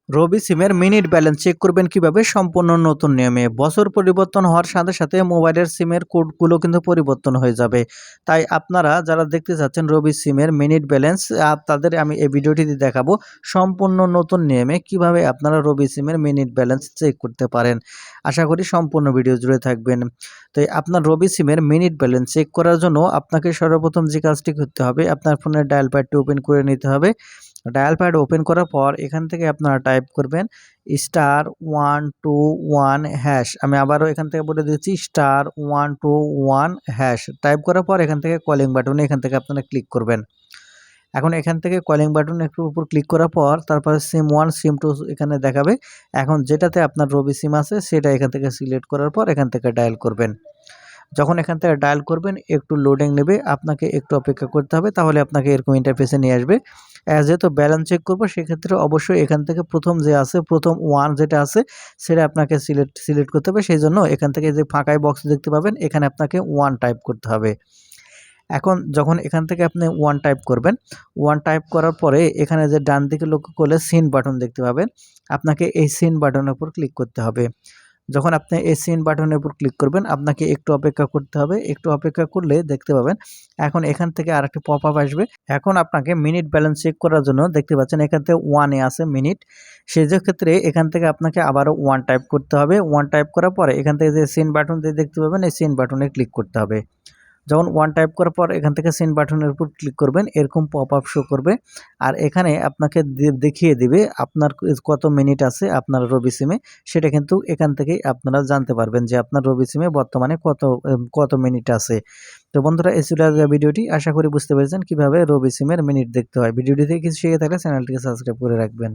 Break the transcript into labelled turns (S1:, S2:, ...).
S1: রবি সিমের minute balance check করবেন কিভাবে সম্পূর্ণ নতুন নিয়মে। বছর পরিবর্তন হওয়ার সাথে সাথে মোবাইলের সিমের কোডগুলো কিন্তু পরিবর্তন হয়ে যাবে। তাই আপনারা যারা দেখতে চাচ্ছেন রবি সিমের মিনিট ব্যালেন্স, তাদের আমি এই ভিডিওটিতে দেখাবো সম্পূর্ণ নতুন নিয়মে কিভাবে আপনারা রবি সিমের মিনিট ব্যালেন্স চেক করতে পারেন। আশা করি সম্পূর্ণ ভিডিও জুড়ে থাকবেন। তো আপনার রবি সিমের মিনিট ব্যালেন্স চেক করার জন্য আপনাকে সর্বপ্রথম যে কাজটি করতে হবে, আপনার ফোনের ডায়াল প্যাডটি ওপেন করে নিতে হবে। ডায়াল প্যাড ওপেন করার পর এখান থেকে আপনারা টাইপ করবেন *121#। আমি আবারও এখান থেকে বলে দিচ্ছি *121#। টাইপ করার পর এখান থেকে কলিং বাটনে এখান থেকে আপনারা ক্লিক করবেন। এখন এখান থেকে কলিং বাটন একটু উপর ক্লিক করার পর তারপরে সিম 1 সিম 2 এখানে দেখাবে। এখন যেটাতে আপনার রবি সিম আছে সেটা এখান থেকে সিলেক্ট করার পর এখান থেকে ডায়াল করবেন। যখন এখান থেকে ডায়াল করবেন একটু লোডিং নেবে, আপনাকে একটু অপেক্ষা করতে হবে, তাহলে আপনাকে এরকম ইন্টারফেসে নিয়ে আসবে। যেহেতু ব্যালেন্স চেক করবো সেক্ষেত্রে অবশ্যই এখান থেকে প্রথম যে আছে প্রথম 1 যেটা আছে সেটা আপনাকে সিলেক্ট করতে হবে। সেই জন্য এখান থেকে যে ফাঁকায় বক্স দেখতে পাবেন এখানে আপনাকে 1 টাইপ করতে হবে। এখন যখন এখান থেকে আপনি 1 টাইপ করবেন, 1 টাইপ করার পরে এখানে যে ডান দিকে লক্ষ্য করলে সিন বাটন দেখতে পাবেন, আপনাকে এই সিন বাটনের উপর ক্লিক করতে হবে। যখন আপনি এই সিন বাটনের উপর ক্লিক করবেন আপনাকে একটু অপেক্ষা করতে হবে। একটু অপেক্ষা করলে দেখতে পাবেন এখন এখান থেকে আরেকটি পপআপ আসবে। এখন আপনাকে মিনিট ব্যালেন্স চেক করার জন্য দেখতে পাচ্ছেন এখান থেকে 1 এ আছে মিনিট। সেই ক্ষেত্রে এখান থেকে আপনাকে আবারও 1 টাইপ করতে হবে। 1 টাইপ করার পরে এখান থেকে যে সিন বাটন দিয়ে দেখতে পাবেন এই সিন বাটনে ক্লিক করতে হবে। যখন 1 টাইপ করার পর এখান থেকে সেন্ড বাটনের উপর ক্লিক করবেন, এরকম পপআপ শো করবে। আর এখানে আপনাকে দেখিয়ে দিবে আপনার কত মিনিট আছে আপনার রবি সিমে। সেটা কিন্তু এখান থেকেই আপনারা জানতে পারবেন যে আপনার রবি সিমে বর্তমানে কত মিনিট আছে। তো বন্ধুরা, এই ছিল আজকের ভিডিওটি। আশা করি বুঝতে পেরেছেন কিভাবে রবি সিমের মিনিট দেখতে হয়। ভিডিওটি থেকে কিছু শিখে থাকলে চ্যানেলটিকে সাবস্ক্রাইব করে রাখবেন।